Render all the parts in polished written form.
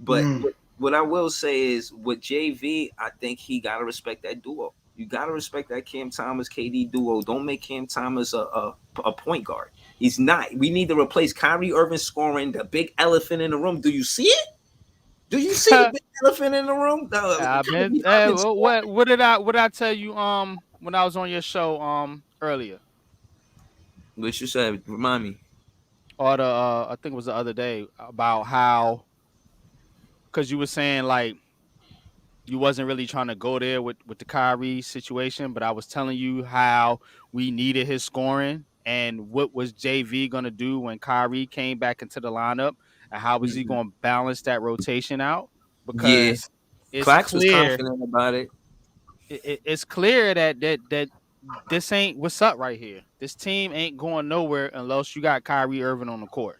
But what I will say is with JV, I think he gotta respect that duo. You gotta respect that Cam Thomas KD duo. Don't make Cam Thomas a point guard. He's not. We need to replace Kyrie Irving scoring the big elephant in the room. Do you see it? Do you see the big elephant in the room? I've been. Kyrie Irving scoring. What did I tell you when I was on your show earlier, What you said? Remind me. or the I think it was the other day, about how, because you were saying like you wasn't really trying to go there with the Kyrie situation, but I was telling you how we needed his scoring and what was JV gonna do when Kyrie came back into the lineup, and how was he Mhm. gonna balance that rotation out, Yeah, because it's Clax was clear confident about it. it's clear that this ain't what's up right here. This team ain't going nowhere unless you got Kyrie Irving on the court.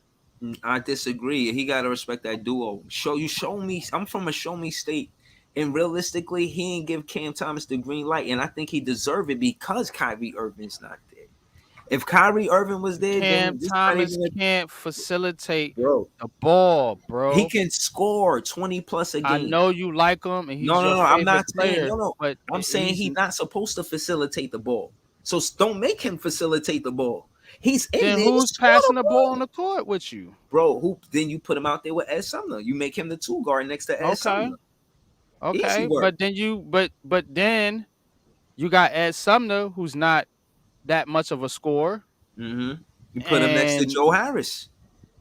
I disagree. He got to respect that duo. Show me. I'm from a show me state, and realistically, he ain't give Cam Thomas the green light, and I think he deserved it because Kyrie Irving's not there. If Kyrie Irving was there, Cam then this not Thomas even can't facilitate bro. the ball, He bro. can score 20 plus a I game. know you like him and No, he's no, your no. I'm favorite not saying player, no, no. but I'm saying he's he's not supposed to facilitate the ball. So don't make him facilitate the ball. He's in then there to who's score the passing the ball on ball. the court with you? Bro, who then you put him out there with Ed Sumner. You make him the two guard next to Ed Okay, Sumner. Easy okay, work. but then you got Ed Sumner, who's not that much of a scorer, hmm You put him next to and Joe Harris.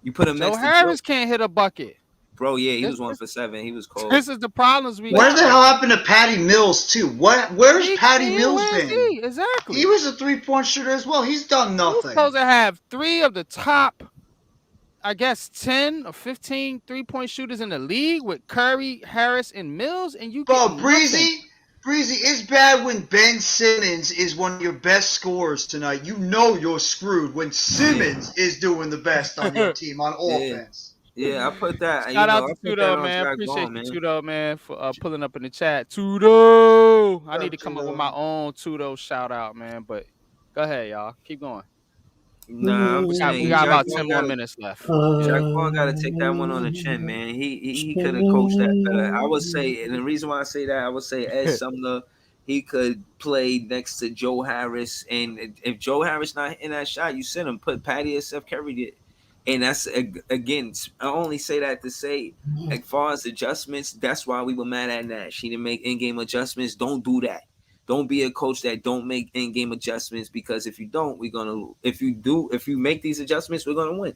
You put him Joe next to Joe. Harris can't hit a bucket. Bro, yeah, he This, was one this, for seven. He was cold. this is the problems we Where got the right hell now. happened to Patty Mills too? Where's Patty Mills Where is been? he He exactly? was a 3-point shooter as well. He's done You're nothing. supposed to have three of the top, I guess, 10 or 15 3-point shooters in the league with Curry, Harris, and Mills, and you Bro, getting nothing. Breezy, it's bad when Ben Simmons is one of your best scorers tonight. You know you're screwed when Yeah, Simmons is doing the best on your team on yeah, offense. yeah. I put that. Shout out I to put that Tudo, on man. Jack Appreciate Vaughn, you, man. Tudo, man, for pulling up in the chat. Tudo. I What need up, to come up with my Tudo? own Tudo shout out, man. But go ahead, y'all. Keep going. Nah, I'm We saying got Jack about Vaughn 10 more got to minutes left. Jack Vaughn got to take that one on the chin, man. He could have coached that better. I would say, and the reason why I say that, I would say Ed Sumner, he could play next to Joe Harris, and if Joe Harris not in that shot, you send him put Patty or Steph Curry did, and that's again. I only say that to say, as far as adjustments, that's why we were mad at Nash. He didn't make in-game adjustments. Don't do that. Don't be a coach that don't make in-game adjustments, because if you don't, we're gonna. If you do, if you make these adjustments, we're gonna win.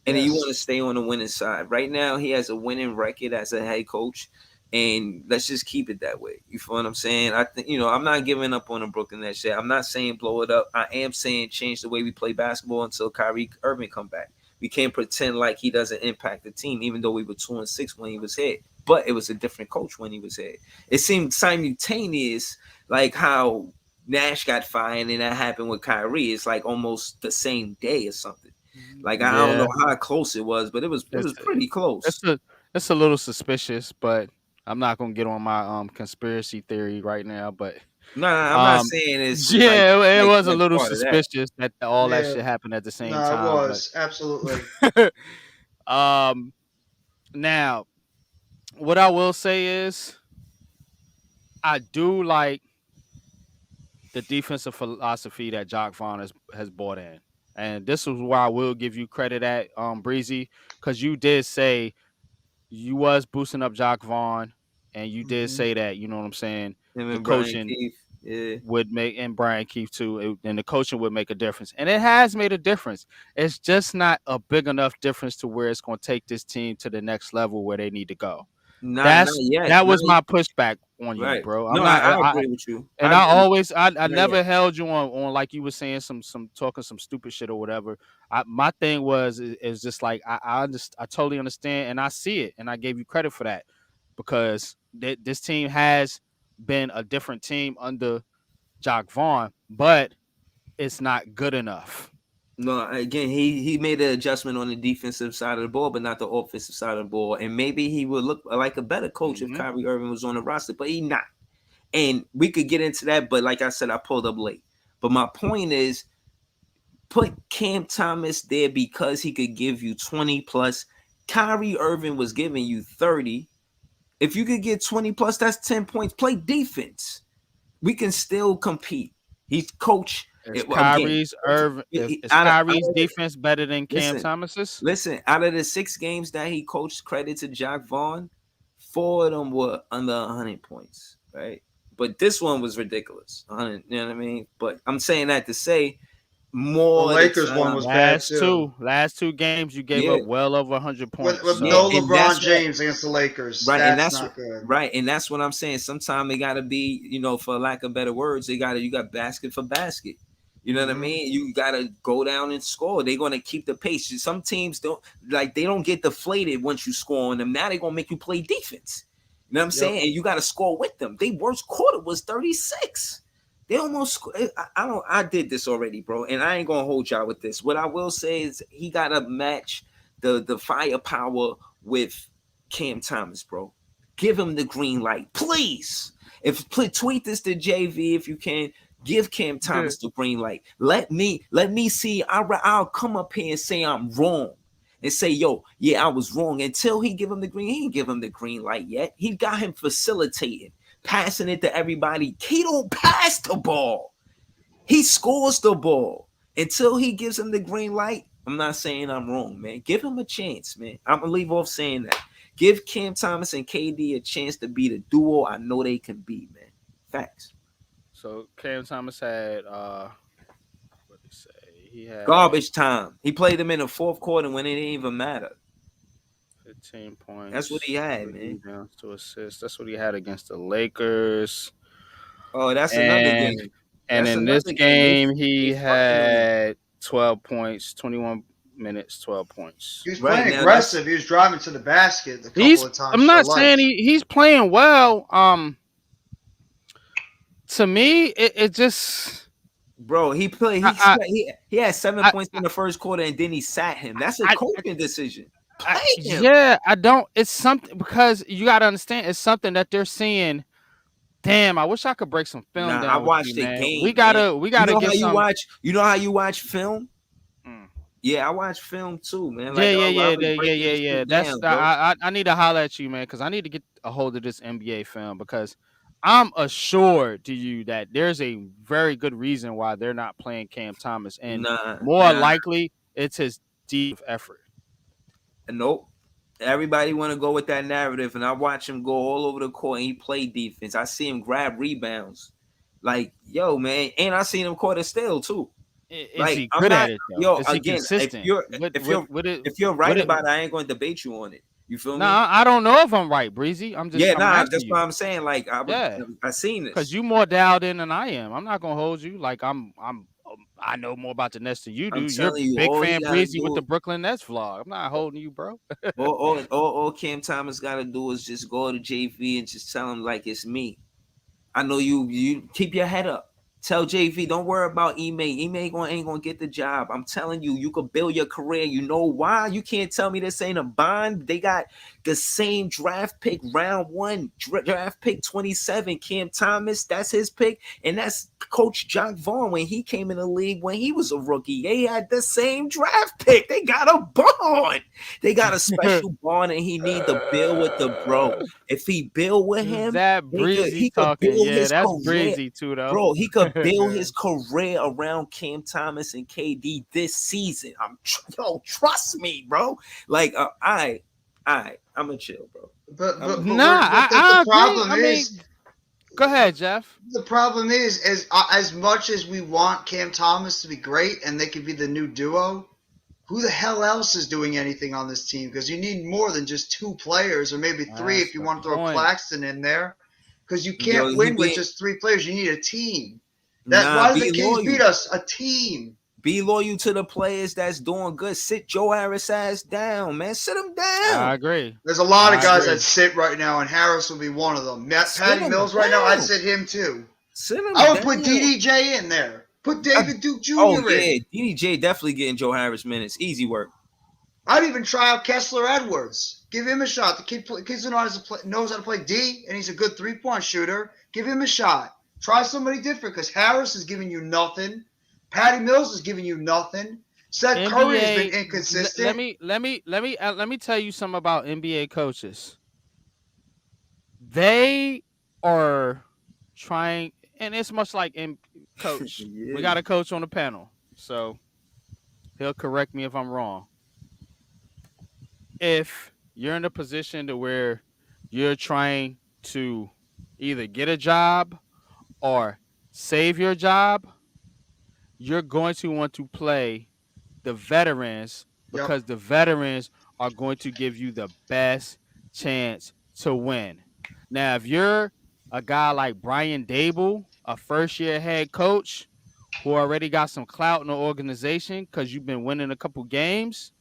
And then you want to Yes. stay on the winning side. Right now, he has a winning record as a head coach, and let's just keep it that way. You feel what I'm saying? I think I'm not giving up on the Brooklyn Nets yet. I'm not saying blow it up. I am saying change the way we play basketball until Kyrie Irving come back. We can't pretend like he doesn't impact the team, even though we were 2-6 when he was here. But it was a different coach when he was here. It seemed simultaneous, like how Nash got fired and that happened with Kyrie. It's like almost the same day or something. Like I don't Yeah, know how close it was, but it was it's pretty close. it's a it's a little suspicious, but I'm not gonna get on my conspiracy theory right now. But No, no, I'm not um, saying it's yeah, it like was a little part of that. suspicious that all that Yeah. shit happened at the same No, it time. was absolutely. But um, now what I will say is I do like the defensive philosophy that Jock Vaughn has brought in. And this is where I will give you credit at Breezy, because you did say you was boosting up Jock Vaughn, and you did hmm say that, you know what I'm saying, Him the and Brian coaching Keith. Yeah. would make, and Brian Keefe too, and the coaching would make a difference. And it has made a difference. It's just not a big enough difference to where it's going to take this team to the next level where they need to go. Not yet. That Not was my pushback on you, right. bro. I'm No, not. I agree with you. I And I agree. always, I Not yet. never held you on like you were saying some talking some stupid shit or whatever. My thing is just like I totally understand and I see it and I gave you credit for that, because this team has been a different team under Jock Vaughn, but it's not good enough. No, again, he made an adjustment on the defensive side of the ball, but not the offensive side of the ball. And maybe he would look like a better coach if Hmm. Kyrie Irving was on the roster, but he not. And we could get into that, but like I said, I pulled up late. But my point is, put Cam Thomas there because he could give you 20 plus Kyrie Irving was giving you 30. If you could get 20 plus, that's 10 points. Play defense. We can still compete. He's coach Is again. Kyrie's Irv is Out Kyrie's of defense better than Cam listen, Thomas's? listen. Out of the 6 games that he coached, credit to Jack Vaughn, 4 of them were under 100 points, right? But this one was ridiculous. 100, you know what I mean? But I'm saying that to say The more of the Lakers one time, was bad too. Last two games, you gave yeah, up well over 100 With points. with yeah, no So and LeBron that's what James against the Lakers, right, and that's that's not good. right, and that's what I'm saying. Sometimes it gotta be, for lack of better words, you got basket for basket. You know what I Hmm. mean? You gotta go down and score. They're gonna keep the pace. Some teams don't they don't get deflated once you score on them. Now they're gonna make you play defense. You know what I'm Yep. saying? And you gotta score with them. Their worst quarter was 36. They almost I don't I did this already, bro. And I ain't gonna hold y'all with this. What I will say is he gotta match the firepower with Cam Thomas, bro. Give him the green light, please. Tweet this to JV if you can. Give Cam Thomas the green light. Let me see. I'll come up here and say I'm wrong, and say, yo, yeah, I was wrong. Until he give him the green, he ain't give him the green light yet. He got him facilitating, passing it to everybody. He don't pass the ball. He scores the ball. Until he gives him the green light, I'm not saying I'm wrong, man. Give him a chance, man. I'm gonna leave off saying that. Give Cam Thomas and KD a chance to be the duo I know they can be, man. Facts. Cam Thomas had what did he say? He had Garbage time. He played them in the fourth quarter when it didn't even matter. 15 That's what he points, had, 3 man. rebounds, 2 assists. That's what he had against the Lakers. Oh, that's another And game. and That's in this another game. game They he fronting on him. had 12 points, 21 minutes, 12 points. He was Right playing now. That's aggressive. He was driving to the basket a couple He's of times I'm for not saying likes. he's playing well. To me it just bro. He played. I He had 7 points in the first quarter, and then he sat him. That's a I, coaching decision. Play him. yeah, I don't. It's something because you got to understand. It's something that they're seeing. Damn, I wish I could break some film Nah, I down with you, watched the man. game, man. We You gotta know how get you some. watch. You know how you watch film. Mm. Yeah, I watch film too, man. Yeah, Like yeah, I yeah, was breaking yeah. shit That's down, bro. I need to holler at you, man, because I need to get a hold of this NBA film because I'm assured to you that there's a very good reason why they're not playing Cam Thomas, and Nah, more nah, likely it's his deep effort. nope. Everybody want to go with that narrative, and I watch him go all over the court and he play defense. I see him grab rebounds, like yo, man, and I seen him court a steal too. Is Like he I'm good not, at it though? yo. Is he Again, if consistent? you're What if what you're what it if you're what right it? about it, I ain't going to debate you on it. You feel me? Nah, I don't know if I'm right, Breezy. Yeah, I'm nah. asking That's what you. I'm saying. Like Yeah, I seen because this. you more dialed in than I am. I'm not gonna hold you. Like I know more about the Nets than you do. I'm You're telling you, big all he fan gotta Breezy with the do, Brooklyn Nets vlog. I'm not holding you, bro. all Cam Thomas gotta do is just go to JV and just tell him like it's me. I know you keep your head up. Tell JV, don't worry about Ime. Ime ain't gonna get the job. I'm telling you, you could build your career. You know why? You can't tell me this ain't a bond. They got the same draft pick, round one, draft pick 27. Cam Thomas, that's his pick, and that's Coach John Vaughn when he came in the league when he was a rookie. They had the same draft pick. They got a bond. They got a special bond, and he need to build with the bro. If he build with him, That he Breezy's could talking. build Yeah, his that's career. Breezy too, though. Bro, he could build his career around Cam Thomas and KD this season. Trust me, bro. Like, I'm a chill, bro. Nah, The I agree. problem I mean, is go ahead, Jeff. the problem is as much as we want Cam Thomas to be great and they could be the new duo, who the hell else is doing anything on this team? Because you need more than just two players, or maybe three That's if you the want to throw point. Claxton in there. Because you Yo, can't win with just three players. You need a team. Why did be the Kings loyal. beat us? A team. Be loyal to the players that's doing good. Sit Joe Harris ass down, man. Sit him I down. agree. There's a lot of I guys agree. that sit right now, and Harris will be one of them. Sit Patty him Mills right now, I'd down. sit him too. Sit him I would down. put DDJ in there. Put I- David Duke oh Jr. yeah, in. DDJ definitely getting Joe Harris minutes. Easy work. I'd even try out Kessler Edwards. Give him a shot. The kid knows how to play D, and he's a good three-point shooter. Give him a shot. Try somebody different because Harris is giving you nothing. Patty Mills is giving you nothing. Seth Curry's been NBA. Let inconsistent. me let me tell you something about NBA coaches. They are trying, and it's much like in coach. We Yeah. got a coach on the panel, so he'll correct me if I'm wrong. If you're in a position to where you're trying to either get a job or save your job, you're going to want to play the veterans Yep. because the veterans are going to give you the best chance to win. Now, if you're a guy like Brian Dable, a first year head coach who already got some clout in the organization because you've been winning a couple games,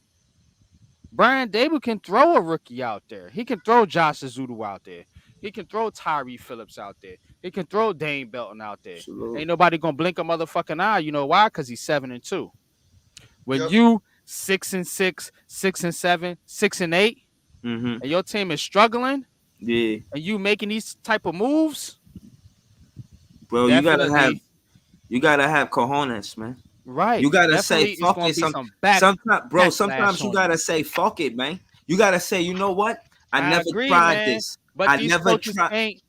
Brian Dable can throw a rookie out there. He can throw Josh Azudu out there. He can throw Tyree Phillips out there. He can throw Dane Belton out there. Salute. Ain't nobody gonna blink a motherfucking eye. You know why? Because he's 7-2. When Yep. you 6-6, 6-7, 6-8, Mm-hmm. and your team is struggling, Yeah, and you making these type of moves, bro. definitely You gotta have cojones, man. You right. gotta say Definitely, it's fuck gonna it. be some Sometimes, bro. backlash Sometimes you on you. gotta say fuck it, man. You gotta say, you know what? I I never agree, tried man. this. But I these never coaches tried. ain't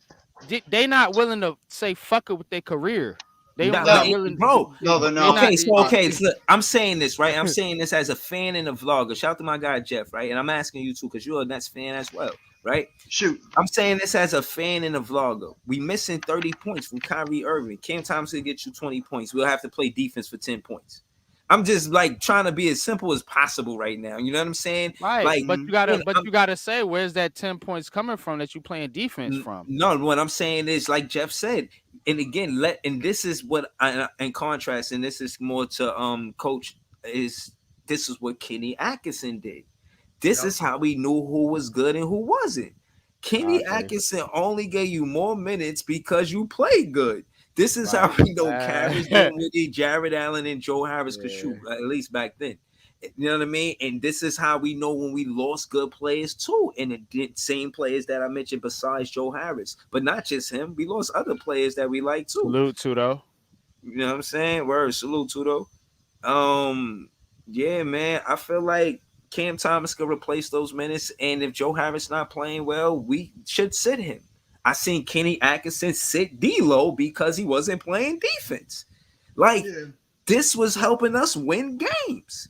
they not willing to say fuck it with their career. They Nah, not No. willing. bro. No, they're They not. not. Okay, so okay, so I'm saying this right. I'm saying this as a fan and a vlogger. Shout out to my guy Jeff, right? And I'm asking you too, because you're a Nets fan as well, right? Shoot. I'm saying this as a fan and a vlogger. We missing 30 points from Kyrie Irving. Cam Thompson get you 20 points. We'll have to play defense for 10 points. I'm just like trying to be as simple as possible right now. You know what I'm saying? Right, Like, Mhm. and but you gotta say where's that 10 points coming from that you playing defense from? no, what I'm saying is like Jeff said, and again, and this is what I in contrast, and this is more to coach is this is what Kenny Atkinson did. This Yep. is how we knew who was good and who wasn't. I Kenny agree. Atkinson only gave you more minutes because you played good. This is how Right. we know Karis Yeah. Dinwiddie, Jared Allen, and Joe Harris could shoot, at least back then. You know what I mean? And this is how we know when we lost good players too. And the same players that I mentioned besides Joe Harris, but not just him. We lost other players that we like too. Salute to though. You know what I'm saying? Word, salute to though. Yeah, man. I feel like Cam Thomas could replace those minutes, and if Joe Harris not playing well, we should sit him. I seen Kenny Atkinson sit D'Lo because he wasn't playing defense. Like Yeah. this was helping us win games.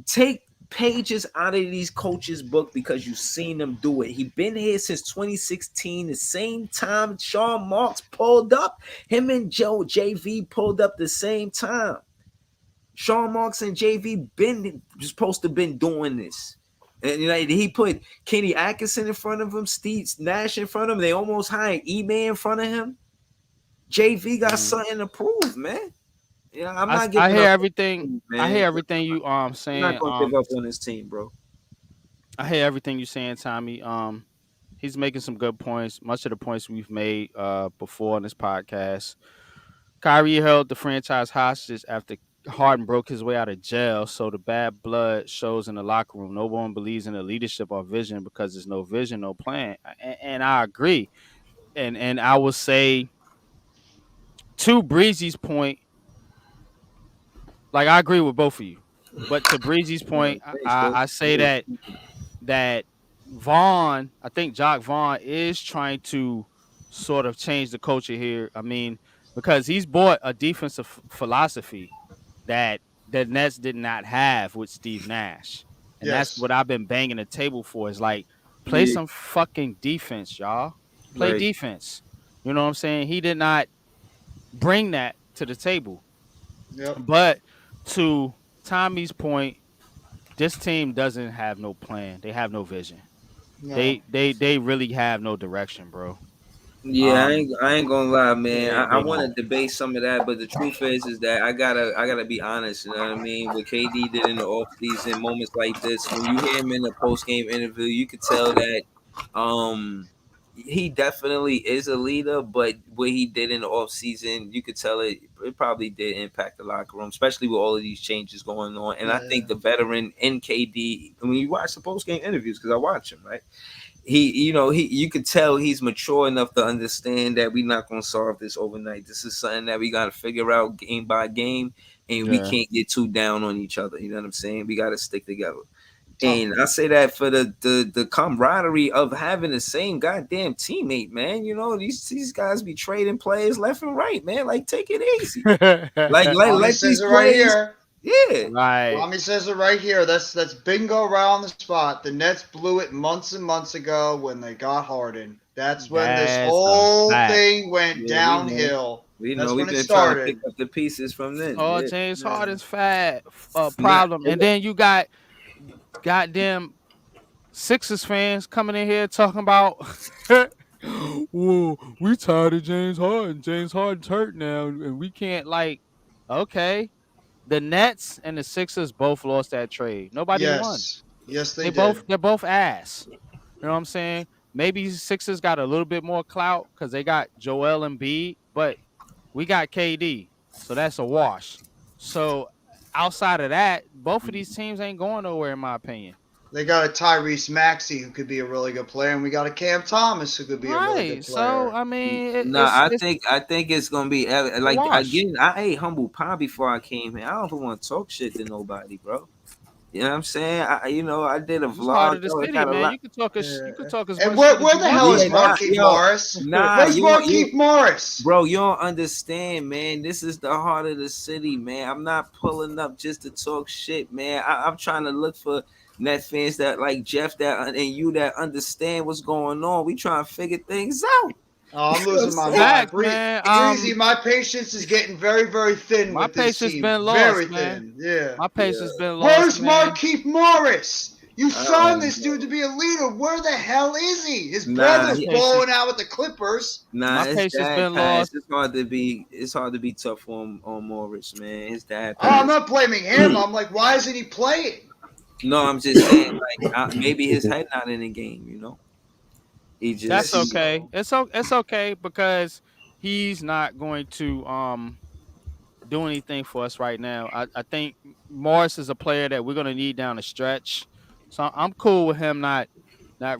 Take pages out of these coaches' book because you've seen them do it. He been here since 2016, the same time Sean Marks pulled up. Him and Joe JV pulled up the same time. Sean Marks and JV been supposed to been doing this. And you know, he put Kenny Atkinson in front of him, Steve Nash in front of him. They almost hired E-Man in front of him. JV got Mhm. something to prove, man. You know, I'm I not I giving hear up on everything. this team, I man. hear everything you I'm not saying. gonna give up on this team, bro. I hear everything you saying, Tommy. He's making some good points. Much of the points we've made before on this podcast. Kyrie held the franchise hostage after Harden broke his way out of jail, so the bad blood shows in the locker room. No one believes in the leadership or vision because there's no vision, no plan. And I agree. And I will say to Breezy's point, like I agree with both of you. But to Breezy's point, Thanks, bro. I say that Vaughn, I think Jock Vaughn is trying to sort of change the culture here. I mean, because he's bought a defensive philosophy that the Nets did not have with Steve Nash. And that's Yes. what I've been banging the table for is like play Yeah, some fucking defense, y'all. Play right. defense. You know what I'm saying? He did not bring that to the table. Yep. But to Tommy's point, this team doesn't have no plan. They have no vision. No. They really have no direction, bro. Yeah, I ain't gonna lie, man. I They want don't. to debate some of that, but the truth is that I gotta be honest. You know what I mean? What KD did in the off season, moments like this, when you hear him in the post game interview, you could tell that um he definitely is a leader. But what he did in the off season, you could tell it probably did impact the locker room, especially with all of these changes going on. And I Yeah. think the veteran in KD, when you watch the post game interviews, because I watch him, right? He you could tell he's mature enough to understand that we're not gonna solve this overnight. This is something that we gotta figure out game by game. and we Yeah. can't get too down on each other. You know what I'm saying? We got to stick together. And I say that for the camaraderie of having the same goddamn teammate, man. You know, these guys be trading players left and right, man. Like, take it easy. Like, Tommy let says these it right plays, here. yeah. Right. Tommy says it right here. That's bingo right on the spot. The Nets blew it months and months ago when they got Harden. That's when this That's a whole fact. thing went Yeah, we know. downhill. We know That's we've when it been trying to pick started. up the pieces from then. Oh, Yeah. James Yeah. Harden's fat Not problem, and then you got goddamn Sixers fans coming in here talking about, well, we tired of James Harden. James Harden's hurt now, and we can't okay. The Nets and the Sixers both lost that trade. Nobody won. Yes. Yes, they did. They're both ass. You know what I'm saying? Maybe Sixers got a little bit more clout because they got Joel Embiid, but we got KD, so that's a wash. So outside of that, both of these teams ain't going nowhere, in my opinion. They got a Tyrese Maxey who could be a really good player, and we got a Cam Thomas who could be a really good Right. So player. I mean, Nah, it's I think it's gonna be a like wash. again. I ate humble pie before I came here. I don't want to talk shit to nobody, bro. You know what I'm saying? I did a It's heart vlog. of the I city, got a man. lot. You can talk as And much shit as where you the want hell is Yeah, to. nah, Markeith yo, Morris? nah, Where's you, Markeith Morris? bro, you don't understand, man. This is the heart of the city, man. I'm not pulling up just to talk shit, man. I'm trying to look for net fans that like Jeff and you that understand what's going on. We trying to figure things out. Oh, I'm You know what I'm losing my saying? mind. Facts, man. Breezy, my patience is getting very, very thin My with this patience team. been Very lost, man. thin. Yeah. My patience Yeah. been lost, Where's man. Markeith Morris? You I signed don't this dude to know. be a leader. Where the hell is he? His Nah, My brother's patience, balling out with the Clippers. my his patience dad been passed. lost. It's hard to be tough on Morris, man. His dad Oh, I'm passed. not blaming him. I'm like, why isn't he playing? No, I'm just saying, like, maybe his head not in the game. He just That's This. okay. It's okay because he's not going to do anything for us right now. I think Morris is a player that we're gonna need down the stretch. So I'm cool with him not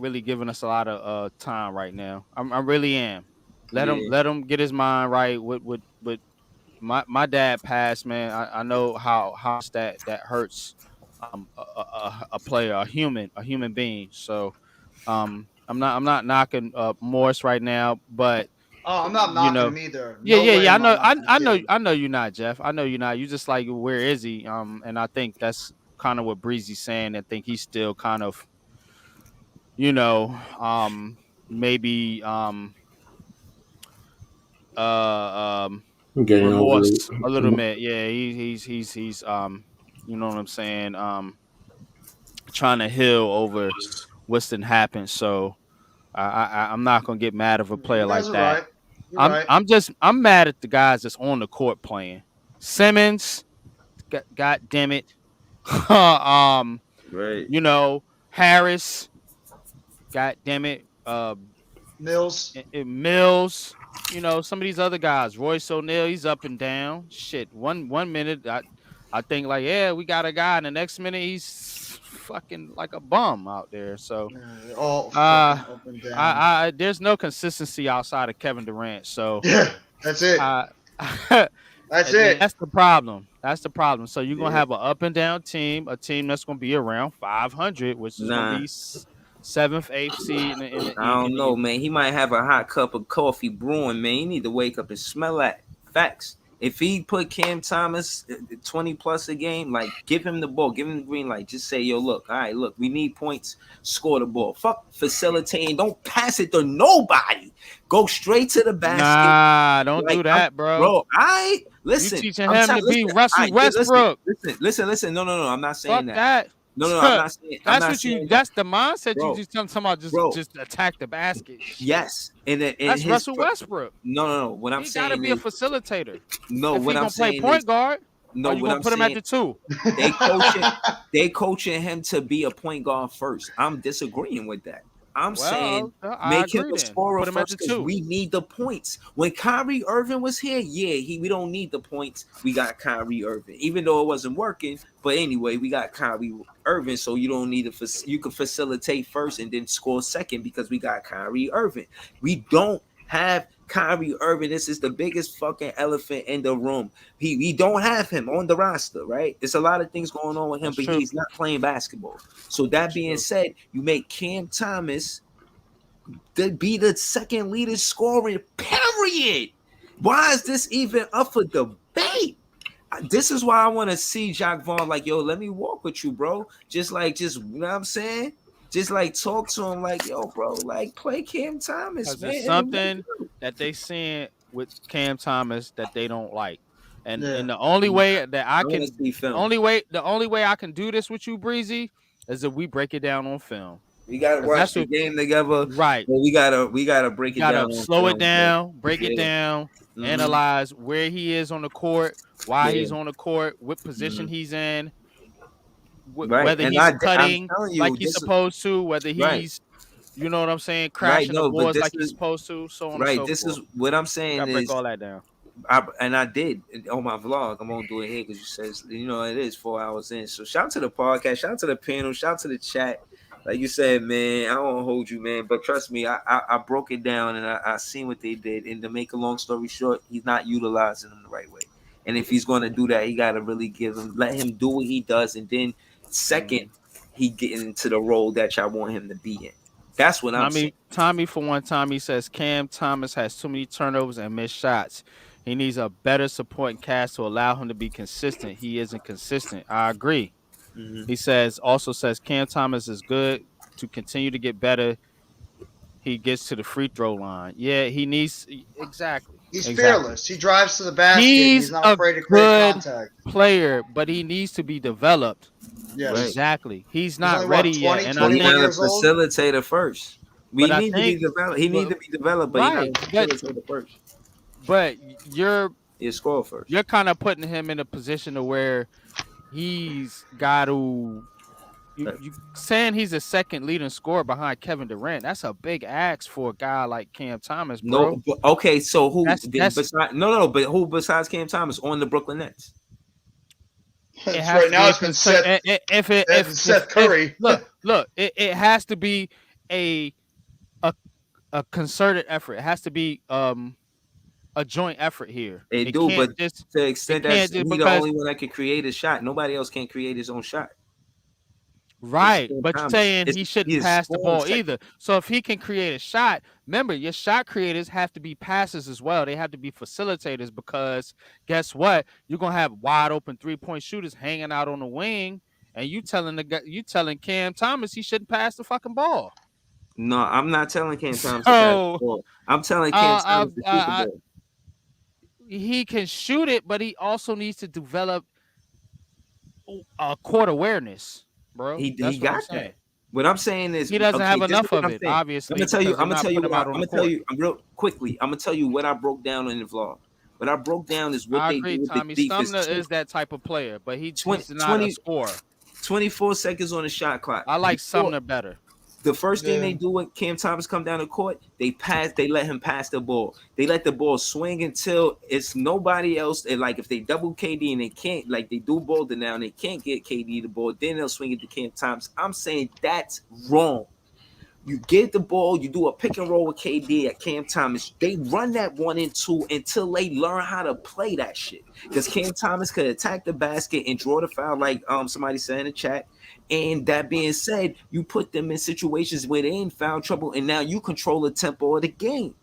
really giving us a lot of time right now. I really am. yeah. Let him get his mind right with my dad passed, man. I know how much that hurts a player, a human being. So I'm not knocking Morris right now, but Oh, I'm not you knocking know him either. yeah, No yeah, way yeah. am I knocking the kid. I know you're not, Jeff. I know you're not. You just like, where is he? And I think that's kind of what Breezy's saying. I think he's still kind of, you know, maybe uh um Getting over remorse a little it. bit. Yeah, he's you know what I'm saying, trying to heal over what's been happened. So I'm not gonna get mad of a player You like guys are that. right. You're right. I'm mad at the guys that's on the court playing. Simmons, God damn it. um, Right. Harris, God damn it. Mills. Mills, some of these other guys. Royce O'Neal, he's up and down. Shit. One minute I think like, yeah, we got a guy, and the next minute he's fucking like a bum out there. So All uh fucking up and down. there's no consistency outside of Kevin Durant. So Yeah, that's it. uh That's and then it. that's the problem. That's the problem. So you're gonna Yeah. have an up and down team, a team that's gonna be around 500, which is gonna Nah, be seventh, eighth seed I don't know, man. He might have a hot cup of coffee brewing, man. You need to wake up and smell that. Facts. If he put Cam Thomas 20 plus a game, like, give him the ball, give him the green light. Just say, yo, look, all right, look, we need points. Score the ball. Fuck facilitating. Don't pass it to nobody. Go straight to the basket. Nah, don't Like, do that, bro. bro, I You listen. teaching I'm him telling. to be Listen. Russell I listen. Westbrook. Listen. No. I'm not saying Fuck that. that. No. I'm not saying. I'm That's not what you. saying that, That's the mindset you bro. just talking about. Bro, Just attack the basket. Shit. yes. And That's his Russell Westbrook. no. What I'm He got to saying be a is facilitator. no. If What he I'm gonna play saying is point guard, no. or you What gonna I'm put him at saying. the two? They coaching. They coaching him to be a point guard first. I'm disagreeing with that. I'm saying Well, I make him agree. a Then scorer put him at the first because two. we need the points. When Kyrie Irving was here, yeah, we don't need the points. We got Kyrie Irving, even though it wasn't working. But anyway, we got Kyrie Irving, so you don't need you can facilitate first and then score second because we got Kyrie Irving. We don't. Have Kyrie Irving. This is the biggest fucking elephant in the room. He don't have him on the roster, right? There's a lot of things going on with him, That's but true. he's not playing basketball. So that That's being true. said, you make Cam Thomas to be the second leading scorer, period. Why is this even up for debate? This is why I want to see Jacques Vaughn like, yo, let me walk with you, bro. Just, you know what I'm saying? Just like talk to him like, yo, bro, like play Cam Thomas, Because man. there's And then something that they seeing with Cam Thomas that they don't like. Yeah. And the only way that I I want to can see film. the only way I can do this with you, Breezy, is if we break it down on film. We gotta Because watch that's the what game together, right. but we gotta break You it down gotta on slow it film, bro. down, break it Yeah. down, Mm-hmm. analyze where he is on the court, why Yeah. he's on the court, what position Mm-hmm. he's in, Right. whether And he's I'm cutting telling like you, he's this is supposed to, whether right. he's, you know what I'm saying, Right. crashing the No, but boards this like he's is supposed to, so on and right. so This is forth. what I'm We saying gotta break is all that down. I did on my vlog. I'm gonna do it here because you said it is 4 hours in. So shout out to the podcast, shout out to the panel, shout out to the chat. Like you said, man, I don't hold you, man. But trust me, I broke it down and I seen what they did. And to make a long story short, he's not utilizing them the right way. And if he's gonna do that, he gotta really let him do what he does. And then second, Mhm. he getting into the role that y'all want him to be in. That's what I'm saying. Tommy, for one time, he says Cam Thomas has too many turnovers and missed shots. He needs a better supporting cast to allow him to be consistent. He isn't consistent. I agree. Mm-hmm. He says Cam Thomas is good to continue to get better. He gets to the free throw line. Yeah, he needs exactly. He's Exactly. fearless. He drives to the basket and he's He's not a afraid to create good contact. player, but he needs to be developed. Right. Yes. Exactly. He's He's not only ready what, yet. 20, And I He 21 think not a years old? facilitator first. We but I need to be think developed. He need but to be developed, but he not a right, facilitator first. but you're He score first. you're kind of putting him in a position to where he's got to you saying he's a second leading scorer behind Kevin Durant. That's a big ask for a guy like Cam Thomas, bro. No, okay. So who That's besides? No, but who besides Cam Thomas on the Brooklyn Nets? it It's has right to be now a it's been concern. If it Seth if Curry. look, it has to be a a a concerted effort. It has to be a joint effort here. They It do, but can't just to the it extent that can't just he the because only one that can create a shot. Nobody else can create his own shot. It's right, Cam but you're Thomas. saying he He shouldn't is pass the scoring ball second. either. So if he can create a shot, remember your shot creators have to be passers as well. They have to be facilitators because guess what? You're gonna have wide open 3-point shooters hanging out on the wing, and you telling Cam Thomas he shouldn't pass the fucking ball. No, I'm not telling Cam Thomas to pass the So ball. I'm telling Cam Thomas to shoot the I ball. he can shoot it, but he also needs to develop court awareness, bro. He That's what I'm got that. saying. What I'm saying is, He doesn't okay, have this is enough what of I'm it, saying. obviously, because I'm you're gonna not tell you putting him what out on I'm the gonna tell court. you. I'm real quickly. I'm gonna tell you what I broke down in the vlog. What I broke down is what I they do agree, with the Tommy. defense. Sumner is that type of player, but 20, he's not a 20 scorer. 24 seconds on the shot clock. I like Before Sumner better. the first thing Yeah. they do when Cam Thomas come down the court, they let him pass the ball. They let the ball swing until it's nobody else. And like if they double KD and they can't, like they do Bolden now and they can't get KD the ball, then they'll swing it to Cam Thomas. I'm saying that's wrong. You get the ball, you do a pick and roll with KD at Cam Thomas. They run that 1 and 2 until they learn how to play that shit. Because Cam Thomas could attack the basket and draw the foul, like somebody said in the chat. And that being said, you put them in situations where they in foul trouble, and now you control the tempo of the game.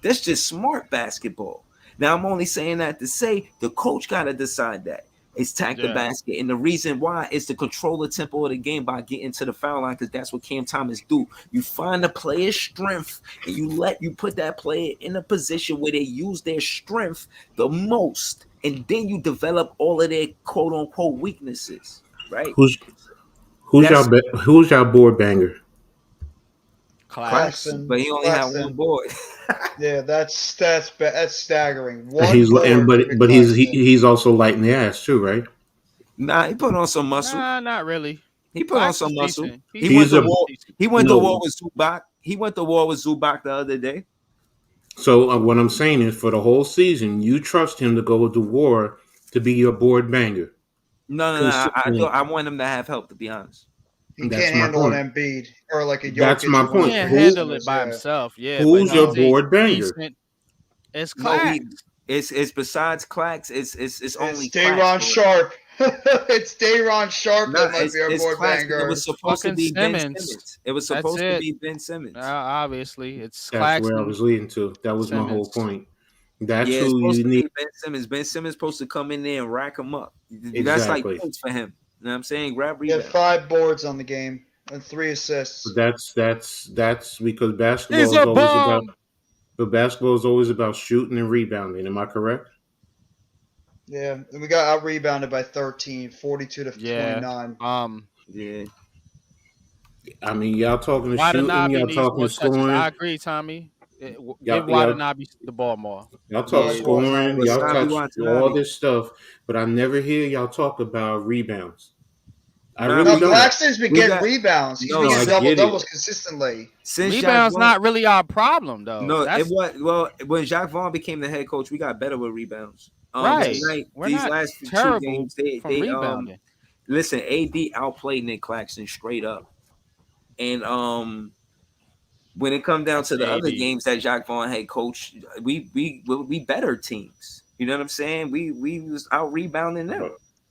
That's just smart basketball. Now I'm only saying that to say the coach got to decide that. It's tack the Yeah. basket. And the reason why is to control the tempo of the game by getting to the foul line, because that's what Cam Thomas do. You find the player's strength and you put that player in a position where they use their strength the most. And then you develop all of their quote unquote weaknesses. Right? Who's That's who's y'all board banger? Claxton. Claxton, Claxton. but he only had one Claxton. board. Yeah, that's staggering. And One board for Nick but Claxton. he's also lighting the ass too, right? Nah, he put on some muscle. Nah, not really. He put on some Claxton's muscle. decent. He He's went He's to a decent. war. He's decent. He went to war no. with Zubac. He went to war with Zubac the other day. So what I'm saying is, for the whole season, you trust him to go to war to be your board banger No. I consistently. want him to have help. To be honest, He That's can't my handle an point. Embiid or like a That's Jokic my or He one of point. the can't great handle it centers. by Yeah. himself, yeah, but Who's your he's No. a board banger? decent. It's No, Clax. it's besides Clax, it's It's only Clax, Dayron bro. Sharp. It's Dayron Sharp Nah, that might be our it's board Clax, but it banger. was It's supposed to fucking be Ben Simmons. Simmons. It was That's supposed to it. be Ben Simmons. Obviously, it's That's where I Claxton was leading to. That was my whole Simmons. point. That's Yeah, it's who supposed you to need. be Ben Simmons. Ben Simmons supposed to come in there and rack him up. That's like Exactly. points for him. You know what I'm saying? Grab He had rebound. 5 boards on the game and 3 But assists. that's because He's basketball is a always about. bum. But basketball is always about shooting and rebounding. Am I correct? Yeah, and we got out rebounded by 13, 42 to Yeah. 29. Yeah. I mean, y'all talking shooting, Watanabe y'all needs talking more touches. I scoring, agree, Tommy. Give y'all Watanabe the ball more. y'all talk Yeah. Fuck scoring, Watanabe, y'all bro. Wasabi touch all Watanabe. this stuff, but I never hear y'all talk about rebounds. I Nah, really No, we don't. got Claxton's been we getting got rebounds. He's no been No, getting I double get it. doubles consistently. since Jacques Rebounds Vaughn. not really our problem though. No, it That's was well when Jacques Vaughn became the head coach, we got better with rebounds. right. Yes. Tonight, We're these not last two terrible games, they from they rebounding. listen, AD outplayed Nick Claxton straight up. And when it come down That's to the other AD. games that Jacques Vaughn had coached, we better teams. You know what I'm saying? We was out rebounding them.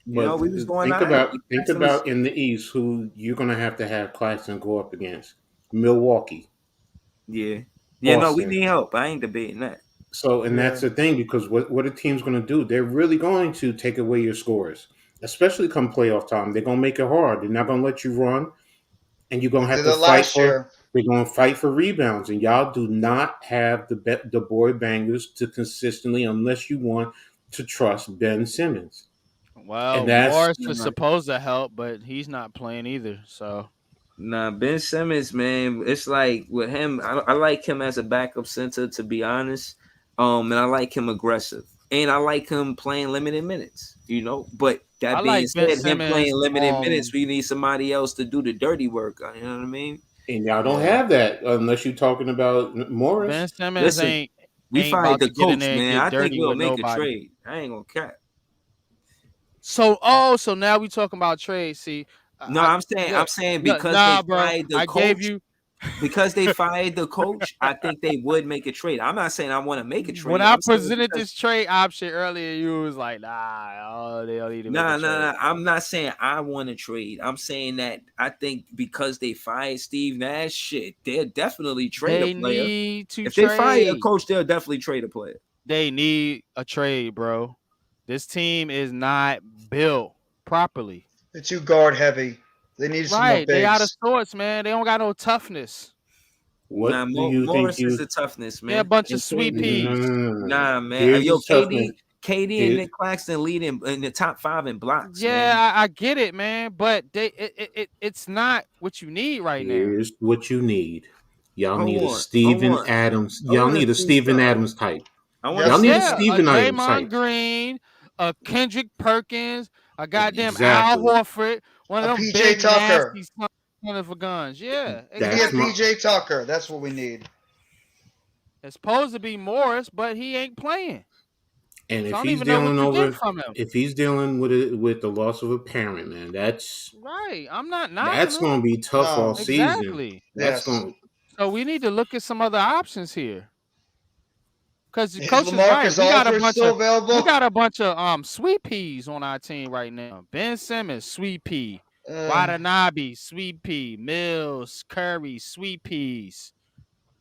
But You know, we was going think all right. about think Claxton was about in the East who you're gonna have Claxton go up against. Milwaukee, yeah. Yeah, no, we Boston. need help. I ain't debating that. So, and Yeah. that's the thing because what a team's going to do? They're really going to take away your scores, especially come playoff time. They're going to make it hard. They're not going to let you run, and you're going to They have did to that fight last for. year. They're going to fight for rebounds, and y'all do not have the boy bangers to consistently, unless you want to trust Ben Simmons, and Well, that's Morris was supposed to help, but he's not playing either. So Nah, Ben Simmons, man, it's like with him, I like him as a backup center, to be honest. And I like him aggressive, and I like him playing limited minutes. You know, but I that being like Ben said, him playing Simmons. limited minutes, we need somebody else to do the dirty work. You know what I mean? and y'all don't Yeah, have that unless you're talking about Ben Morris. Simmons Listen, we ain't fired about the to get in coach, there and man. get I think dirty we'll with make a nobody. trade. I ain't gonna cap. So now we talking about trade. See, No, I'm look, saying no, because they nah, bro. fired the I gave coach, you because they fired the coach, I think they would make a trade. I'm not saying I want to make a when trade. I I'm saying presented because this trade option earlier, you was like, nah, oh, they don't need to make a trade. nah. I'm not saying I want to trade. I'm saying that I think because they fired Steve Nash, shit, they'll definitely trade a They player. need to If they fire a trade. coach, they'll definitely trade a player. They need a trade, bro. This team is not built properly. They're too guard heavy. They need some more Right. They out of bigs. sorts, man. They don't got no toughness. Nah, What do you think Morris is you? the toughness, They're a man. bunch of And sweet KD. No, peas. no, no, no, no. Nah, man. Here's Yo, the toughness. KD and Here, Nick Claxton lead in the top 5 in blocks, man. Yeah, I get it, man. But it's not what you need right now. Here's what you need. Y'all need a Hold Steven on. Adams. I Y'all want to need a see Steven something. Adams type. I want to Yep. Y'all see need a Yeah, a something. Steven Adams Draymond type. Green, a Kendrick Perkins, a goddamn Al Exactly. Horford, one A of them PJ big Tucker. nasty son of a guns. Yeah, We need a That's my. exactly. PJ Tucker. That's what we need. It's supposed to be Morris, but he ain't playing. And So I if don't he's even know what dealing you get over, from him. if he's dealing with it with the loss of a parent, man, Right. I'm not knocking that's him. gonna be tough all No. season. Exactly. That's Yes. going. So we need to look at some other options here. Because the Is coach is right. LaMarcus Aldridge still We available? got a bunch of sweet peas on our team right now. Ben Simmons, sweet pea. Uh, Watanabe, sweet pea. Mills, Curry, sweet peas.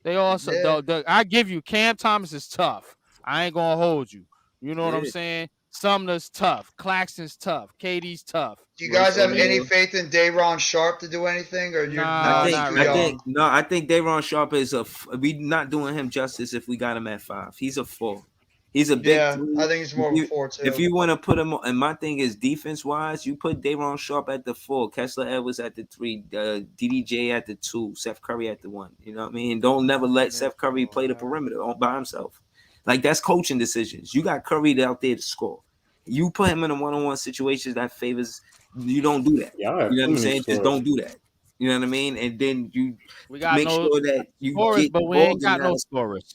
They also yeah. I give you Cam Thomas is tough. I ain't gonna hold you. You know what I'm Yeah. saying? Sumner's tough. Claxton's tough. KD's tough. Do you guys Royce have any O'Neal. faith in Dayron Sharp to do anything, or you're Nah, nah, he's not too really. young? I think Dayron Sharp is we not doing him justice if we got him at 5. He's a 4. He's a big Yeah, I 3. think he's If more of a you 4 if too. you want to put him on, and my thing is defense wise, you put Dayron Sharp at the 4, Kessler Edwards at the 3, DDJ at the 2, Seth Curry at the 1. You know what I mean? Don't never let Seth Curry play the perimeter by himself. Like that's coaching decisions. You got Curry out there to score. You put him in a one-on-one situation that favors. You don't do that. Y'all have You know too what I'm many saying? Just scores. don't do that. You know what I mean? And then you We got make no sure that you scorers, get but the we ain't balls in got no that. scorers.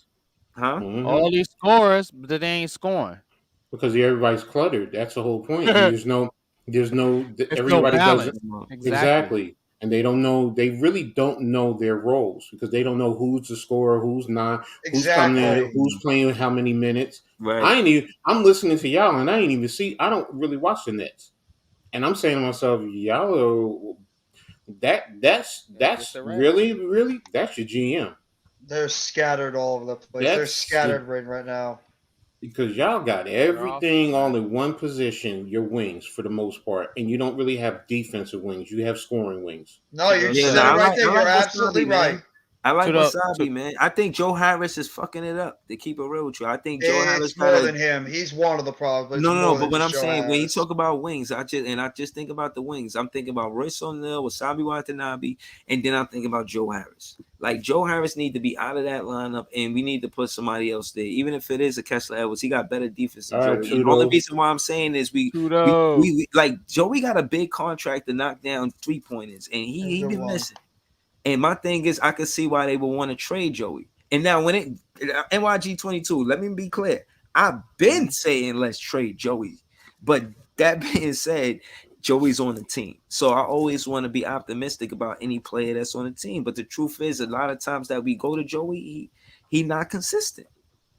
Huh? Hmm. All these scorers, but they ain't scoring. Because everybody's cluttered. That's the whole point. And there's no It's no everybody doesn't balance. Exactly. exactly. and they don't know. They really don't know their roles because they don't know who's the scorer, who's not, who's coming in, Exactly. who's playing how many minutes. Right. I'm listening to y'all, and I ain't even see. I don't really watch the Nets, and I'm saying to myself, y'all are It's just that's a race. really that's your GM. They're scattered all over the place. They're That's your, scattered right now. because y'all got They're also everything all in scattered. one position, your wings for the most part, and you don't really have defensive wings. You have scoring wings. No, you To Yeah, said no, it to right there. I You're like absolutely Wasabi, right. man. I like to the Wasabi, to man. I think Joe Harris is fucking it up. To keep it real with you, I think Joe Harris It's got more a than him. He's one of the problems, but it's no. more But than what just I'm Joe saying, when you Harris. talk about wings, I just think about the wings. I'm thinking about Royce O'Neal, Wasabi Watanabe, and then I'm thinking about Joe Harris. Like Joe Harris need to be out of that lineup, and we need to put somebody else there. Even if it is a Kessler Edwards, he got better defense than All right, Joey. And the only Tudo. reason why I'm saying is Tudo. we like Joey got a big contract to knock down 3-pointers, and A he good been one. missing. And my thing is, I can see why they would want to trade Joey. And now when it NYG 22, let me be clear. I've been saying let's trade Joey, but that being said, Joey's on the team, so I always want to be optimistic about any player that's on the team. But the truth is, a lot of times that we go to Joey, he not consistent.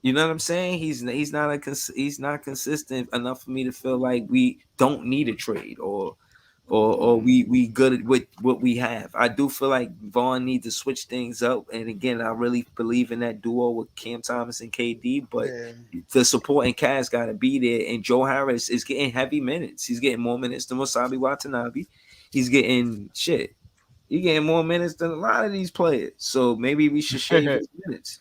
You know what I'm saying? He's not consistent enough for me to feel like we don't need a trade or we good at with what we have. I do feel like Vaughn needs to switch things up. And again, I really believe in that duo with Cam Thomas and KD, but Yeah. the supporting cast got to be there. And Joe Harris is getting heavy minutes. He's getting more minutes than Wasabi Watanabe. He's getting shit. He's getting more minutes than a lot of these players. So maybe we should shave his minutes.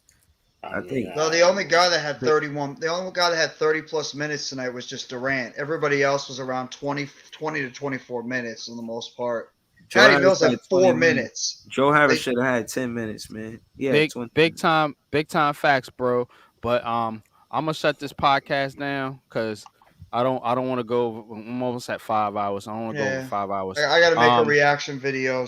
I I mean, think. No, the only guy that had But 31, the only guy that had 30 plus minutes tonight was just Durant. Everybody else was around 20 to 24 minutes for the most part. Joe Patty Harris Mills had had 20 4 minutes. minutes. Joe Harris They, should have had 10 minutes, man. Yeah, big 20 big minutes. time big time facts, bro. But I'm gonna shut this podcast down because I don't want to go. I'm almost at 5 hours. I don't want to go over yeah. 5 hours. I got to make a Um, reaction video